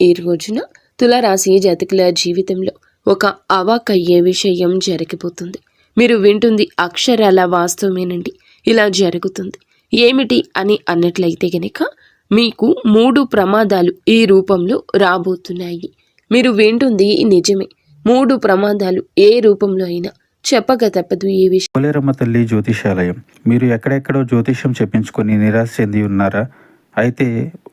ఈ రోజున తులారాశి జాతకుల జీవితంలో ఒక అవాకయ్యే విషయం జరగబోతుంది. మీరు వింటుంది అక్షరాల వాస్తవమేనండి. ఇలా జరుగుతుంది. ఏమిటి అని అన్నట్లయితే గనక మీకు 3 ప్రమాదాలు ఈ రూపంలో రాబోతున్నాయి. మీరు వింటుంది నిజమే. 3 ప్రమాదాలు ఏ రూపంలో అయినా చెప్పక తప్పదు ఈ విషయం. పోలేరమ్మ తల్లి జ్యోతిషాలయం. మీరు ఎక్కడెక్కడో జ్యోతిష్యం చెప్పించుకొని నిరాశ చెంది ఉన్నారా? అయితే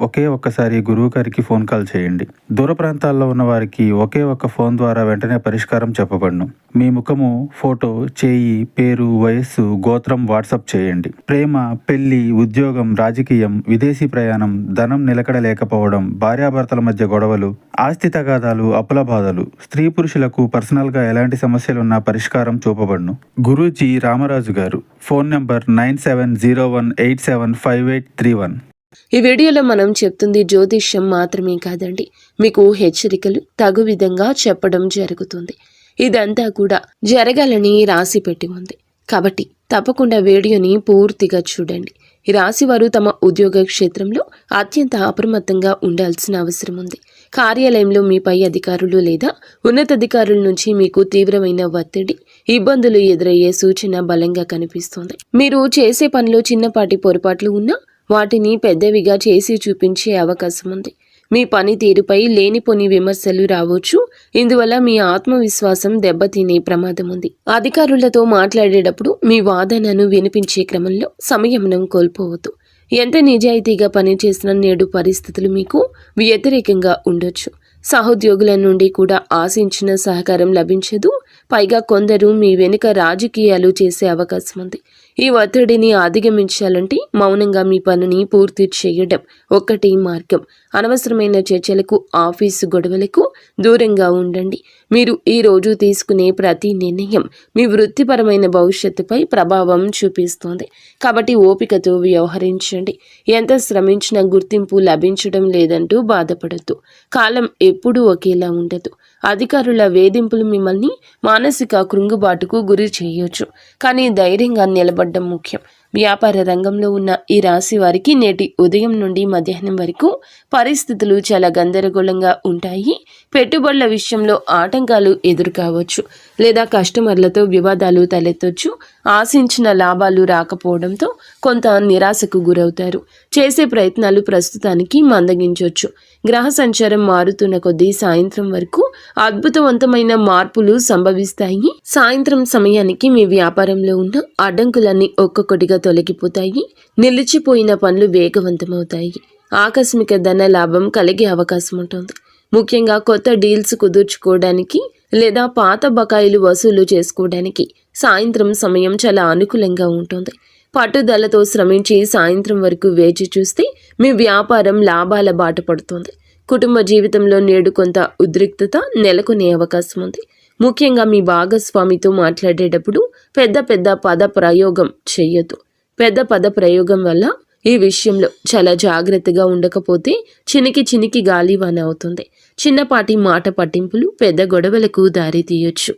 ఒక్కసారి గురువు గారికి ఫోన్ కాల్ చేయండి. దూర ప్రాంతాల్లో ఉన్న వారికి ఒకే ఒక్క ఫోన్ ద్వారా వెంటనే పరిష్కారం చెప్పబడును. మీ ముఖము, ఫోటో, చేయి, పేరు, వయస్సు, గోత్రం వాట్సాప్ చేయండి. ప్రేమ, పెళ్లి, ఉద్యోగం, రాజకీయం, విదేశీ ప్రయాణం, ధనం నిలకడ లేకపోవడం, భార్యాభర్తల మధ్య గొడవలు, ఆస్తి తగాదాలు, అప్పుల బాధలు, స్త్రీ పురుషులకు పర్సనల్గా ఎలాంటి సమస్యలున్నా పరిష్కారం చూపబడును. గురూజీ రామరాజు గారు. Phone number 9701875831. ఈ వీడియోలో మనం చెప్తుంది జ్యోతిష్యం మాత్రమే కాదండి, మీకు హెచ్చరికలు తగు విధంగా చెప్పడం జరుగుతుంది. ఇదంతా కూడా జరగాలని రాసి పెట్టి ఉంది కాబట్టి తప్పకుండా వీడియోని పూర్తిగా చూడండి. ఈ రాశి వారు తమ ఉద్యోగ క్షేత్రంలో అత్యంత అప్రమత్తంగా ఉండాల్సిన అవసరం ఉంది. కార్యాలయంలో మీ పై అధికారులు లేదా ఉన్నతాధికారుల నుంచి మీకు తీవ్రమైన ఒత్తిడి, ఇబ్బందులు ఎదురయ్యే సూచన బలంగా కనిపిస్తుంది. మీరు చేసే పనిలో చిన్నపాటి పొరపాట్లు ఉన్నా వాటిని పెద్దవిగా చేసి చూపించే అవకాశం ఉంది. మీ పనితీరుపై లేనిపోని విమర్శలు రావచ్చు. ఇందువల్ల మీ ఆత్మవిశ్వాసం దెబ్బతినే ప్రమాదం ఉంది. అధికారులతో మాట్లాడేటప్పుడు మీ వాదనను వినిపించే క్రమంలో సంయమనం కోల్పోవద్దు. ఎంత నిజాయితీగా పనిచేసిన నేడు పరిస్థితులు మీకు వ్యతిరేకంగా ఉండొచ్చు. సహోద్యోగుల నుండి కూడా ఆశించిన సహకారం లభించదు. పైగా కొందరు మీ వెనుక రాజకీయాలు చేసే అవకాశం ఉంది. ఈ ఒత్తిడిని అధిగమించాలంటే మౌనంగా మీ పనిని పూర్తి చేయడం ఒక్కటి మార్గం. అనవసరమైన చర్చలకు, ఆఫీసు గొడవలకు దూరంగా ఉండండి. మీరు ఈ రోజు తీసుకునే ప్రతి నిర్ణయం మీ వృత్తిపరమైన భవిష్యత్తుపై ప్రభావం చూపిస్తుంది. కాబట్టి ఓపికతో వ్యవహరించండి. ఎంత శ్రమించినా గుర్తింపు లభించడం లేదంటూ బాధపడద్దు. కాలం ఎప్పుడూ ఒకేలా ఉండదు. అధికారుల వేధింపులు మిమ్మల్ని మానసిక కృంగుబాటుకు గురి చేయొచ్చు. కానీ ధైర్యంగా నిలబడడం ముఖ్యం. వ్యాపార రంగంలో ఉన్న ఈ రాశి వారికి నేటి ఉదయం నుండి మధ్యాహ్నం వరకు పరిస్థితులు చాలా గందరగోళంగా ఉంటాయి. పెట్టుబడుల విషయంలో ఆటంకాలు ఎదురుకావచ్చు లేదా కస్టమర్లతో వివాదాలు తలెత్తొచ్చు. ఆశించిన లాభాలు రాకపోవడంతో కొంత నిరాశకు గురవుతారు. చేసే ప్రయత్నాలు ప్రస్తుతానికి మందగించవచ్చు. గ్రహ సంచారం మారుతున్న కొద్దీ సాయంత్రం వరకు అద్భుతవంతమైన మార్పులు సంభవిస్తాయి. సాయంత్రం సమయానికి మీ వ్యాపారంలో ఉన్న అడ్డంకులన్నీ ఒక్కొక్కటిగా తొలగిపోతాయి. నిలిచిపోయిన పనులు వేగవంతమవుతాయి. ఆకస్మిక ధన లాభం కలిగే అవకాశం ఉంటుంది. ముఖ్యంగా కొత్త డీల్స్ కుదుర్చుకోవడానికి లేదా పాత బకాయిలు వసూలు చేసుకోవడానికి సాయంత్రం సమయం చాలా అనుకూలంగా ఉంటుంది. పట్టుదలతో శ్రమించి సాయంత్రం వరకు వేచి చూస్తే మీ వ్యాపారం లాభాల బాట పడుతుంది. కుటుంబ జీవితంలో నేడు కొంత ఉద్రిక్తత నెలకొనే అవకాశం ఉంది. ముఖ్యంగా మీ భాగస్వామితో మాట్లాడేటప్పుడు పెద్ద పద ప్రయోగం చేయొద్దు. పెద్ద పద ప్రయోగం వల్ల ఈ విషయంలో చాలా జాగ్రత్తగా ఉండకపోతే చినికి గాలివాన అవుతుంది. చిన్నపాటి మాట పట్టింపులు పెద్ద గొడవలకు దారితీయొచ్చు.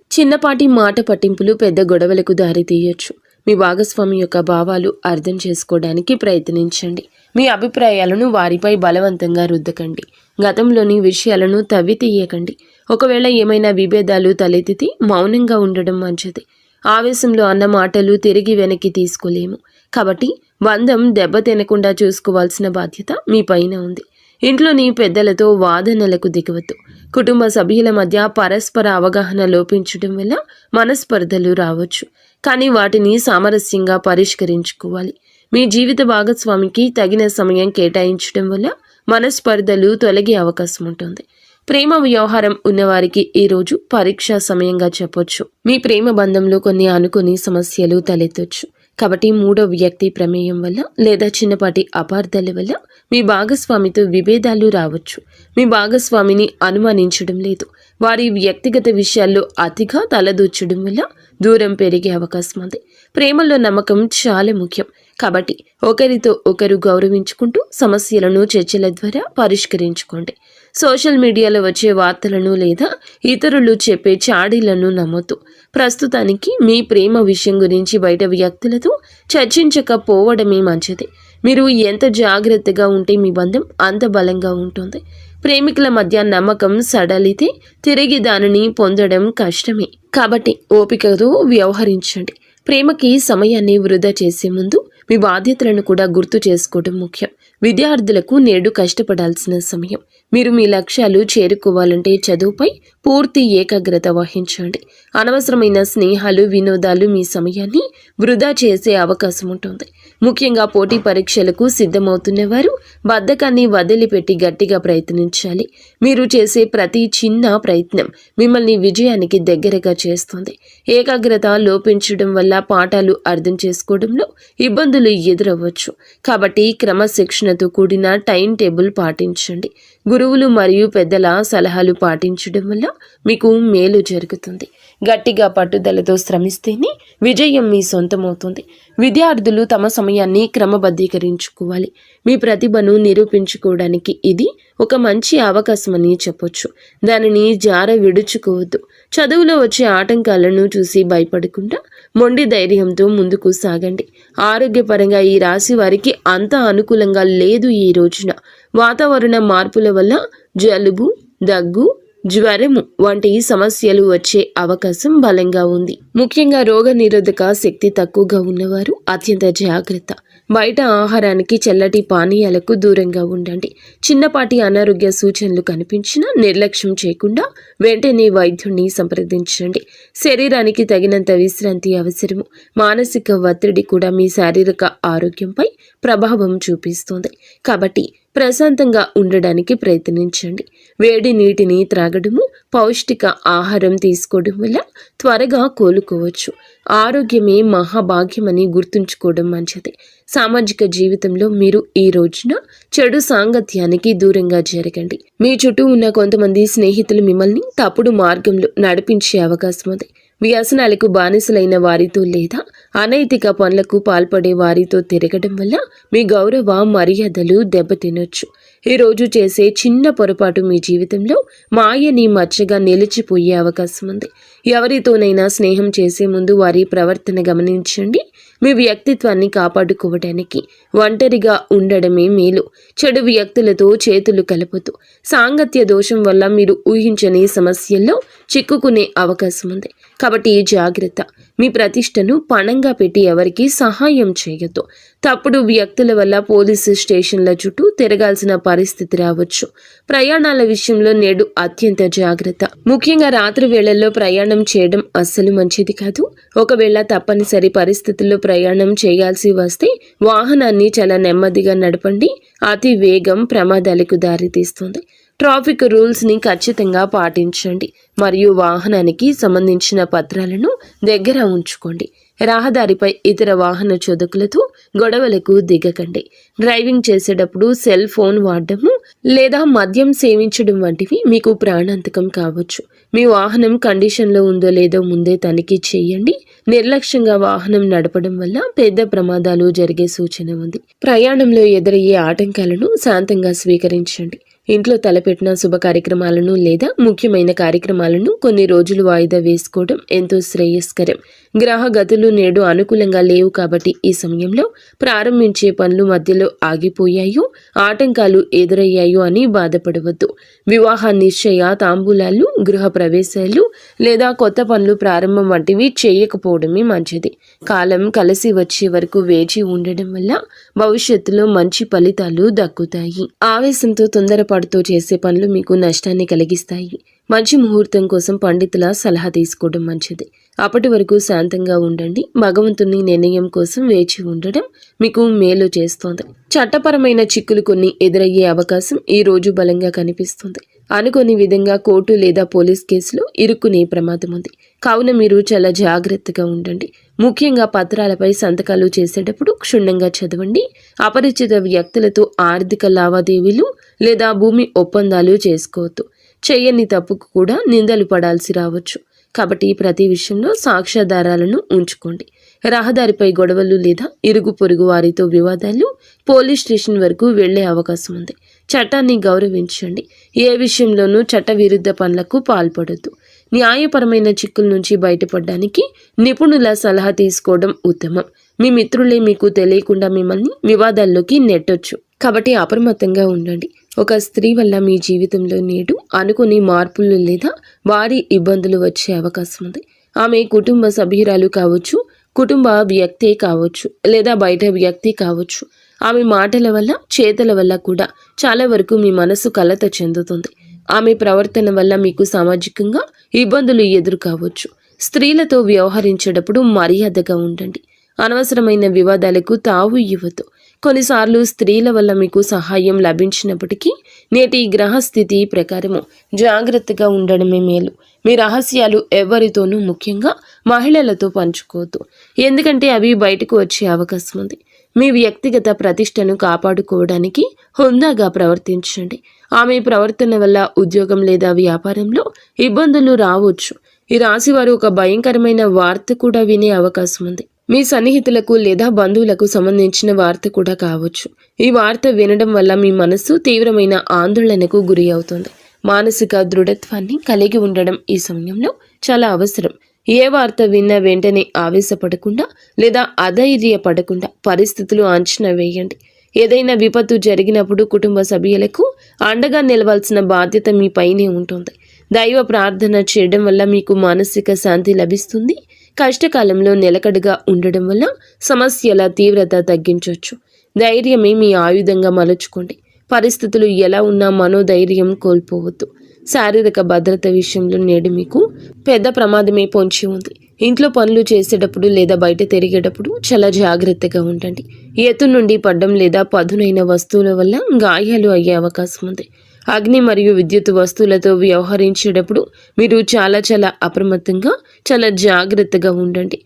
మీ భాగస్వామి యొక్క భావాలు అర్థం చేసుకోవడానికి ప్రయత్నించండి. మీ అభిప్రాయాలను వారిపై బలవంతంగా రుద్దకండి. గతంలోని విషయాలను తవ్వి తీయకండి. ఒకవేళ ఏమైనా విభేదాలు తలెత్తితే మౌనంగా ఉండడం మంచిది. ఆవేశంలో అన్న మాటలు తిరిగి వెనక్కి తీసుకోలేము. కాబట్టి బంధం దెబ్బతినకుండా చూసుకోవాల్సిన బాధ్యత మీ పైన ఉంది. ఇంట్లోని పెద్దలతో వాదనలకు దిగవద్దు. కుటుంబ సభ్యుల మధ్య పరస్పర అవగాహన లోపించడం వల్ల మనస్పర్ధలు రావచ్చు. కానీ వాటిని సామరస్యంగా పరిష్కరించుకోవాలి. మీ జీవిత భాగస్వామికి తగిన సమయం కేటాయించడం వల్ల మనస్పర్ధలు తొలగే అవకాశం ఉంటుంది. ప్రేమ వ్యవహారం ఉన్నవారికి ఈరోజు పరీక్షా సమయంగా చెప్పొచ్చు. మీ ప్రేమ బంధంలో కొన్ని అనుకోని సమస్యలు తలెత్తొచ్చు. కాబట్టి 3వ వ్యక్తి ప్రమేయం వల్ల లేదా చిన్నపాటి అపార్థాల వల్ల మీ భాగస్వామితో విభేదాలు రావచ్చు. మీ భాగస్వామిని అనుమానించడం లేదు. వారి వ్యక్తిగత విషయాల్లో అతిగా తలదూర్చడం వల్ల దూరం పెరిగే అవకాశం ఉంది. ప్రేమలో నమ్మకం చాలా ముఖ్యం. కాబట్టి ఒకరితో ఒకరు గౌరవించుకుంటూ సమస్యలను చర్చల ద్వారా పరిష్కరించుకోండి. సోషల్ మీడియాలో వచ్చే వార్తలను లేదా ఇతరులు చెప్పే చాడీలను నమ్మొద్దు. ప్రస్తుతానికి మీ ప్రేమ విషయం గురించి బయట వ్యక్తులతో చర్చించకపోవడమే మంచిది. మీరు ఎంత జాగ్రత్తగా ఉంటే మీ బంధం అంత బలంగా ఉంటుంది. ప్రేమికుల మధ్య నమ్మకం సడలితే తిరిగి దానిని పొందడం కష్టమే. కాబట్టి ఓపికతో వ్యవహరించండి. ప్రేమకి సమయాన్ని వృధా చేసే ముందు మీ బాధ్యతలను కూడా గుర్తు చేసుకోవడం ముఖ్యం. విద్యార్థులకు నేడు కష్టపడాల్సిన సమయం. మీరు మీ లక్ష్యాలు చేరుకోవాలంటే చదువుపై పూర్తి ఏకాగ్రత వహించండి. అనవసరమైన స్నేహాలు, వినోదాలు మీ సమయాన్ని వృధా చేసే అవకాశం ఉంటుంది. ముఖ్యంగా పోటీ పరీక్షలకు సిద్ధమవుతున్న వారు బద్ధకాన్ని వదిలిపెట్టి గట్టిగా ప్రయత్నించాలి. మీరు చేసే ప్రతి చిన్న ప్రయత్నం మిమ్మల్ని విజయానికి దగ్గరగా చేస్తుంది. ఏకాగ్రత లోపించడం వల్ల పాఠాలు అర్థం చేసుకోవడంలో ఇబ్బందులు ఎదురవ్వచ్చు. కాబట్టి క్రమశిక్షణతో కూడిన టైం టేబుల్ పాటించండి. గురువులు మరియు పెద్దల సలహాలు పాటించడం వల్ల మీకు మేలు జరుగుతుంది. గట్టిగా పట్టుదలతో శ్రమిస్తేనే విజయం మీ సొంతమవుతుంది. విద్యార్థులు తమ సమయాన్ని క్రమబద్ధీకరించుకోవాలి. మీ ప్రతిభను నిరూపించుకోవడానికి ఇది ఒక మంచి అవకాశమని చెప్పొచ్చు. దానిని జార విడుచుకోవద్దు. చదువులో వచ్చే ఆటంకాలను చూసి భయపడకుండా మొండి ధైర్యంతో ముందుకు సాగండి. ఆరోగ్యపరంగా ఈ రాశి వారికి అంత అనుకూలంగా లేదు. ఈ రోజున వాతావరణ మార్పుల వల్ల జలుబు, దగ్గు, జ్వరము వంటి సమస్యలు వచ్చే అవకాశం బలంగా ఉంది. ముఖ్యంగా రోగ నిరోధక శక్తి తక్కువగా ఉన్నవారు అత్యంత జాగ్రత్త. బయట ఆహారానికి, చల్లటి పానీయాలకు దూరంగా ఉండండి. చిన్నపాటి అనారోగ్య సూచనలు కనిపించినా నిర్లక్ష్యం చేయకుండా వెంటనే వైద్యుడిని సంప్రదించండి. శరీరానికి తగినంత విశ్రాంతి అవసరము. మానసిక ఒత్తిడి కూడా మీ శారీరక ఆరోగ్యంపై ప్రభావం చూపిస్తుంది. కాబట్టి ప్రశాంతంగా ఉండడానికి ప్రయత్నించండి. వేడి నీటిని త్రాగడము, పౌష్టిక ఆహారం తీసుకోవడం వల్ల త్వరగా కోలుకోవచ్చు. ఆరోగ్యమే మహాభాగ్యమని గుర్తుంచుకోవడం మంచిది. సామాజిక జీవితంలో మీరు ఈ రోజున చెడు సాంగత్యానికి దూరంగా జరగండి. మీ చుట్టూ ఉన్న కొంతమంది స్నేహితులు మిమ్మల్ని తప్పుడు మార్గంలో నడిపించే అవకాశం ఉంది. వ్యసనాలకు బానిసలైన వారితో లేదా అనైతిక పనులకు పాల్పడే వారితో తిరగడం వల్ల మీ గౌరవ మర్యాదలు దెబ్బతినొచ్చు. ఈరోజు చేసే చిన్న పొరపాటు మీ జీవితంలో మాయని మచ్చగా నిలిచిపోయే అవకాశం ఉంది. ఎవరితోనైనా స్నేహం చేసే ముందు వారి ప్రవర్తన గమనించండి. మీ వ్యక్తిత్వాన్ని కాపాడుకోవడానికి ఒంటరిగా ఉండడమే మేలు. చెడు వ్యక్తులతో చేతులు కలపొద్దు. సాంగత్య దోషం వల్ల మీరు ఊహించని సమస్యల్లో చిక్కుకునే అవకాశం ఉంది. కాబట్టి జాగ్రత్త. మీ ప్రతిష్టను పణంగా పెట్టి ఎవరికి సహాయం చేయొద్దు. తప్పుడు వ్యక్తుల వల్ల పోలీసు స్టేషన్ల చుట్టూ తిరగాల్సిన పరిస్థితి రావచ్చు. ప్రయాణాల విషయంలో నేడు అత్యంత జాగ్రత్త. ముఖ్యంగా రాత్రి వేళల్లో ప్రయాణం చేయడం అస్సలు మంచిది కాదు. ఒకవేళ తప్పనిసరి పరిస్థితుల్లో ప్రయాణం చేయాల్సి వస్తే వాహనాన్ని చాలా నెమ్మదిగా నడపండి. అతి వేగం ప్రమాదాలకు దారితీస్తుంది. ట్రాఫిక్ రూల్స్ని ఖచ్చితంగా పాటించండి మరియు వాహనానికి సంబంధించిన పత్రాలను దగ్గర ఉంచుకోండి. రహదారిపై ఇతర వాహన చోదకులతో గొడవలకు దిగకండి. డ్రైవింగ్ చేసేటప్పుడు సెల్ ఫోన్ వాడడము లేదా మద్యం సేవించడం వంటివి మీకు ప్రాణాంతకం కావచ్చు. మీ వాహనం కండిషన్లో ఉందో లేదో ముందే తనిఖీ చేయండి. నిర్లక్ష్యంగా వాహనం నడపడం వల్ల పెద్ద ప్రమాదాలు జరిగే సూచన ఉంది. ప్రయాణంలో ఎదురయ్యే ఆటంకాలను శాంతంగా స్వీకరించండి. ఇంట్లో తలపెట్టిన శుభ కార్యక్రమాలను లేదా ముఖ్యమైన కార్యక్రమాలను కొన్ని రోజులు వాయిదా వేసుకోవడం ఎంతో శ్రేయస్కరం. గ్రహ గతులు నేడు అనుకూలంగా లేవు కాబట్టి ఈ సమయంలో ప్రారంభించే పనులు మధ్యలో ఆగిపోయాయో, ఆటంకాలు ఎదురయ్యాయో అని బాధపడవద్దు. వివాహ నిశ్చయ, తాంబూలాలు, గృహ ప్రవేశాలు లేదా కొత్త పనులు ప్రారంభం వంటివి చేయకపోవడమే మంచిది. కాలం కలిసి వచ్చే వరకు వేచి ఉండడం వల్ల భవిష్యత్తులో మంచి ఫలితాలు దక్కుతాయి. ఆవేశంతో తొందరపాటుతో చేసే పనులు మీకు నష్టాన్ని కలిగిస్తాయి. మంచి ముహూర్తం కోసం పండితుల సలహా తీసుకోవడం మంచిది. అప్పటి వరకు శాంతంగా ఉండండి. భగవంతుని నిర్ణయం కోసం వేచి ఉండడం మీకు మేలు చేస్తోంది. చట్టపరమైన చిక్కులు కొన్ని ఎదురయ్యే అవకాశం ఈ రోజు బలంగా కనిపిస్తుంది. అనుకోని విధంగా కోర్టు లేదా పోలీస్ కేసులో ఇరుక్కునే ప్రమాదం ఉంది. కావున మీరు చాలా జాగ్రత్తగా ఉండండి. ముఖ్యంగా పత్రాలపై సంతకాలు చేసేటప్పుడు క్షుణ్ణంగా చదవండి. అపరిచిత వ్యక్తులతో ఆర్థిక లావాదేవీలు లేదా భూమి ఒప్పందాలు చేసుకోవద్దు. చేయని తప్పుకు కూడా నిందలు పడాల్సి రావచ్చు. కాబట్టి ప్రతి విషయంలో సాక్ష్యాధారాలను ఉంచుకోండి. రహదారిపై గొడవలు లేదా ఇరుగు పొరుగు వారితో వివాదాలు పోలీస్ స్టేషన్ వరకు వెళ్లే అవకాశం ఉంది. చట్టాన్ని గౌరవించండి. ఏ విషయంలోనూ చట్టవిరుద్ధ పనులకు పాల్పడొద్దు. న్యాయపరమైన చిక్కుల నుంచి బయటపడడానికి నిపుణుల సలహా తీసుకోవడం ఉత్తమం. మీ మిత్రులే మీకు తెలియకుండా మిమ్మల్ని వివాదాల్లోకి నెట్టొచ్చు. కాబట్టి అప్రమత్తంగా ఉండండి. ఒక స్త్రీ వల్ల మీ జీవితంలో నేడు అనుకుని మార్పులు లేదా వారి ఇబ్బందులు వచ్చే అవకాశం ఉంది. ఆమె కుటుంబ సభ్యురాలు కావచ్చు, కుటుంబ వ్యక్తే కావచ్చు, లేదా బయట వ్యక్తి కావచ్చు. ఆమె మాటల వల్ల, చేతల వల్ల కూడా చాలా వరకు మీ మనసు కలత చెందుతుంది. ఆమె ప్రవర్తన వల్ల మీకు సామాజికంగా ఇబ్బందులు ఎదురు కావచ్చు. స్త్రీలతో వ్యవహరించేటప్పుడు మర్యాదగా ఉండండి. అనవసరమైన వివాదాలకు తావు ఇవ్వద్దు. కొన్నిసార్లు స్త్రీల వల్ల మీకు సహాయం లభించినప్పటికీ నేటి గ్రహస్థితి ప్రకారము జాగ్రత్తగా ఉండడమే మేలు. మీ రహస్యాలు ఎవరితోనూ, ముఖ్యంగా మహిళలతో పంచుకోవద్దు. ఎందుకంటే అవి బయటకు వచ్చే అవకాశం ఉంది. మీ వ్యక్తిగత ప్రతిష్టను కాపాడుకోవడానికి హుందాగా ప్రవర్తించండి. ఆమె ప్రవర్తన వల్ల ఉద్యోగం లేదా వ్యాపారంలో ఇబ్బందులు రావచ్చు. ఈ రాశివారు ఒక భయంకరమైన వార్త కూడా వినే అవకాశం ఉంది. మీ సన్నిహితులకు లేదా బంధువులకు సంబంధించిన వార్త కూడా కావచ్చు. ఈ వార్త వినడం వల్ల మీ మనసు తీవ్రమైన ఆందోళనకు గురి అవుతుంది. మానసిక దృఢత్వాన్ని కలిగి ఉండడం ఈ సమయంలో చాలా అవసరం. ఏ వార్త విన్నా వెంటనే ఆవేశపడకుండా లేదా అధైర్యపడకుండా పరిస్థితులు అంచనా వేయండి. ఏదైనా విపత్తు జరిగినప్పుడు కుటుంబ సభ్యులకు అండగా నిలవాల్సిన బాధ్యత మీ పైనే ఉంటుంది. దైవ ప్రార్థన చేయడం వల్ల మీకు మానసిక శాంతి లభిస్తుంది. కష్టకాలంలో నిలకడగా ఉండడం వల్ల సమస్యల తీవ్రత తగ్గించవచ్చు. ధైర్యమే మీ ఆయుధంగా మలుచుకోండి. పరిస్థితులు ఎలా ఉన్నా మనోధైర్యం కోల్పోవద్దు. శారీరక భద్రత విషయంలో నేడు మీకు పెద్ద ప్రమాదమే పొంచి ఉంది. ఇంట్లో పనులు చేసేటప్పుడు లేదా బయట తిరిగేటప్పుడు చాలా జాగ్రత్తగా ఉండండి. ఎత్తు నుండి పడ్డం లేదా పదునైన వస్తువుల వల్ల గాయాలు అయ్యే అవకాశం ఉంది. అగ్ని మరియు విద్యుత్ వస్తువులతో వ్యవహరించేటప్పుడు మీరు చాలా అప్రమత్తంగా, చాలా జాగ్రత్తగా ఉండండి.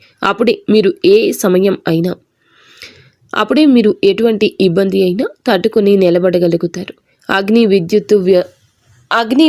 అప్పుడే మీరు ఎటువంటి ఇబ్బంది అయినా తట్టుకొని నిలబడగలుగుతారు. అగ్ని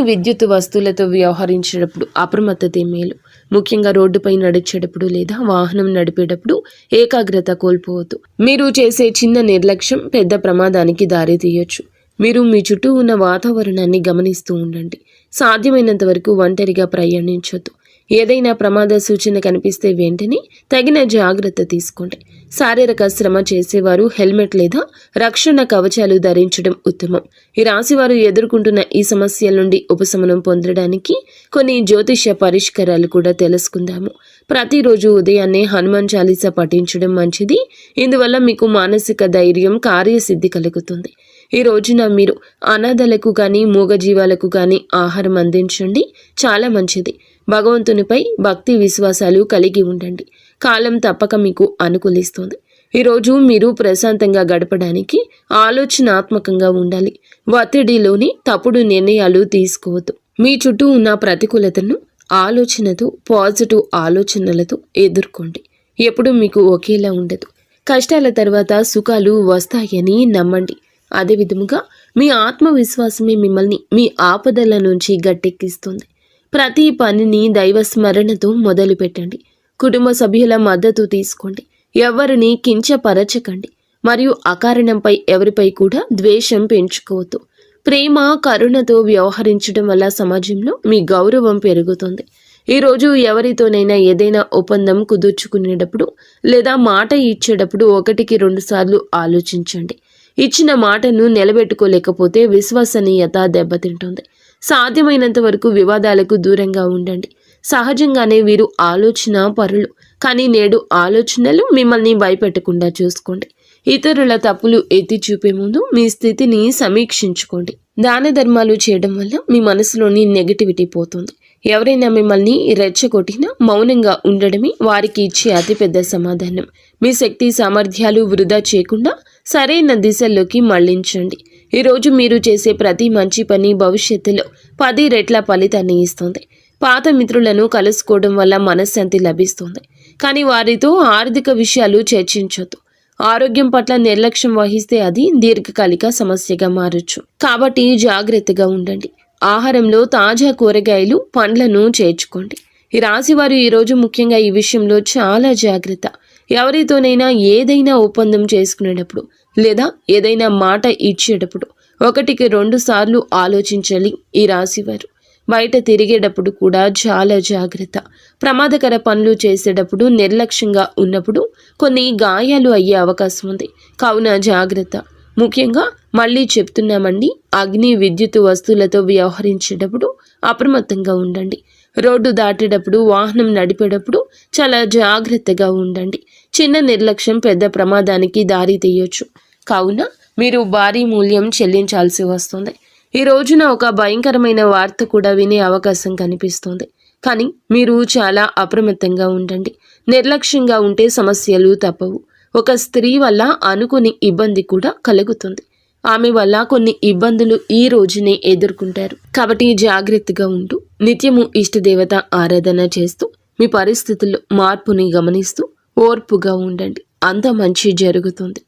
విద్యుత్ వస్తువులతో వ్యవహరించేటప్పుడు అప్రమత్తతే మేలు. ముఖ్యంగా రోడ్డుపై నడిచేటప్పుడు లేదా వాహనం నడిపేటప్పుడు ఏకాగ్రత కోల్పోవద్దు. మీరు చేసే చిన్న నిర్లక్ష్యం పెద్ద ప్రమాదానికి దారితీయొచ్చు. మీరు మీ చుట్టూ ఉన్న వాతావరణాన్ని గమనిస్తూ ఉండండి. సాధ్యమైనంత వరకు ఒంటరిగా ప్రయాణించొద్దు. ఏదైనా ప్రమాద సూచన కనిపిస్తే వెంటనే తగిన జాగ్రత్త తీసుకోండి. శారీరక శ్రమ చేసేవారు హెల్మెట్ లేదా రక్షణ కవచాలు ధరించడం ఉత్తమం. ఈ రాశివారు ఎదుర్కొంటున్న ఈ సమస్యల నుండి ఉపశమనం పొందడానికి కొన్ని జ్యోతిష్య పరిష్కారాలు కూడా తెలుసుకుందాము. ప్రతిరోజు ఉదయాన్నే హనుమాన్ చాలీసా పఠించడం మంచిది. ఇందువల్ల మీకు మానసిక ధైర్యం, కార్యసిద్ధి కలుగుతుంది. ఈ రోజున మీరు అనాథలకు కానీ మూగజీవాలకు కానీ ఆహారం అందించండి. చాలా మంచిది. భగవంతునిపై భక్తి విశ్వాసాలు కలిగి ఉండండి. కాలం తప్పక మీకు అనుకూలిస్తుంది. ఈరోజు మీరు ప్రశాంతంగా గడపడానికి ఆలోచనాత్మకంగా ఉండాలి. ఒత్తిడిలోని తప్పుడు నిర్ణయాలు తీసుకోవద్దు. మీ చుట్టూ ఉన్న ప్రతికూలతను ఆలోచనతో, పాజిటివ్ ఆలోచనలతో ఎదుర్కోండి. ఎప్పుడూ మీకు ఒకేలా ఉండదు. కష్టాల తర్వాత సుఖాలు వస్తాయని నమ్మండి. అదే విధముగా మీ ఆత్మవిశ్వాసమే మిమ్మల్ని మీ ఆపదల నుంచి గట్టెక్కిస్తుంది. ప్రతి పనిని దైవ స్మరణతో మొదలు పెట్టండి. కుటుంబ సభ్యుల మద్దతు తీసుకోండి. ఎవరిని కించపరచకండి మరియు అకారణంపై ఎవరిపై కూడా ద్వేషం పెంచుకోవద్దు. ప్రేమ, కరుణతో వ్యవహరించడం వల్ల సమాజంలో మీ గౌరవం పెరుగుతుంది. ఈరోజు ఎవరితోనైనా ఏదైనా ఒప్పందం కుదుర్చుకునేటప్పుడు లేదా మాట ఇచ్చేటప్పుడు 1-2 సార్లు ఆలోచించండి. ఇచ్చిన మాటను నిలబెట్టుకోలేకపోతే విశ్వసనీయత దెబ్బతింటుంది. సాధ్యమైనంత వరకు వివాదాలకు దూరంగా ఉండండి. సహజంగానే వీరు ఆలోచన పరులు, కానీ నేడు ఆలోచనలు మిమ్మల్ని భయపెట్టకుండా చూసుకోండి. ఇతరుల తప్పులు ఎత్తి చూపే ముందు మీ స్థితిని సమీక్షించుకోండి. దాన ధర్మాలు చేయడం వల్ల మీ మనసులోని నెగటివిటీ పోతుంది. ఎవరైనా మిమ్మల్ని రెచ్చగొట్టినా మౌనంగా ఉండడమే వారికి ఇచ్చే అతిపెద్ద సమాధానం. మీ శక్తి సామర్థ్యాలు వృధా చేయకుండా సరైన దిశల్లోకి మళ్లించండి. ఈరోజు మీరు చేసే ప్రతి మంచి పని భవిష్యత్తులో 10 రెట్ల ఫలితాన్ని ఇస్తుంది. పాత మిత్రులను కలుసుకోవడం వల్ల మనశ్శాంతి లభిస్తుంది, కానీ వారితో ఆర్థిక విషయాలు చర్చించొద్దు. ఆరోగ్యం పట్ల నిర్లక్ష్యం వహిస్తే అది దీర్ఘకాలిక సమస్యగా మారచ్చు. కాబట్టి జాగ్రత్తగా ఉండండి. ఆహారంలో తాజా కూరగాయలు, పండ్లను చేర్చుకోండి. ఈ రాశివారు ఈరోజు ముఖ్యంగా ఈ విషయంలో చాలా జాగ్రత్త. ఎవరితోనైనా ఏదైనా ఒప్పందం చేసుకునేటప్పుడు లేదా ఏదైనా మాట ఇచ్చేటప్పుడు 1-2 సార్లు ఆలోచించాలి. ఈ రాశివారు బయట తిరిగేటప్పుడు కూడా చాలా జాగ్రత్త. ప్రమాదకర పనులు చేసేటప్పుడు నిర్లక్ష్యంగా ఉన్నప్పుడు కొన్ని గాయాలు అయ్యే అవకాశం ఉంది. కావున జాగ్రత్త. ముఖ్యంగా మళ్ళీ చెప్తున్నామండి, అగ్ని విద్యుత్ వస్తువులతో వ్యవహరించేటప్పుడు అప్రమత్తంగా ఉండండి. రోడ్డు దాటేటప్పుడు, వాహనం నడిపేటప్పుడు చాలా జాగ్రత్తగా ఉండండి. చిన్న నిర్లక్ష్యం పెద్ద ప్రమాదానికి దారి తీయొచ్చు. కావున మీరు భారీ మూల్యం చెల్లించాల్సి వస్తుంది. ఈ రోజున ఒక భయంకరమైన వార్త కూడా వినే అవకాశం కనిపిస్తుంది. కానీ మీరు చాలా అప్రమత్తంగా ఉండండి. నిర్లక్ష్యంగా ఉంటే సమస్యలు తప్పవు. ఒక స్త్రీ వల్ల అనుకుని ఇబ్బంది కూడా కలుగుతుంది. ఆమె వల్ల కొన్ని ఇబ్బందులు ఈ రోజునే ఎదుర్కొంటారు. కాబట్టి జాగ్రత్తగా ఉంటూ నిత్యము ఇష్టదేవత ఆరాధన చేస్తూ మీ పరిస్థితుల్లో మార్పుని గమనిస్తూ ఓర్పుగా ఉండండి. అంత మంచి జరుగుతుంది.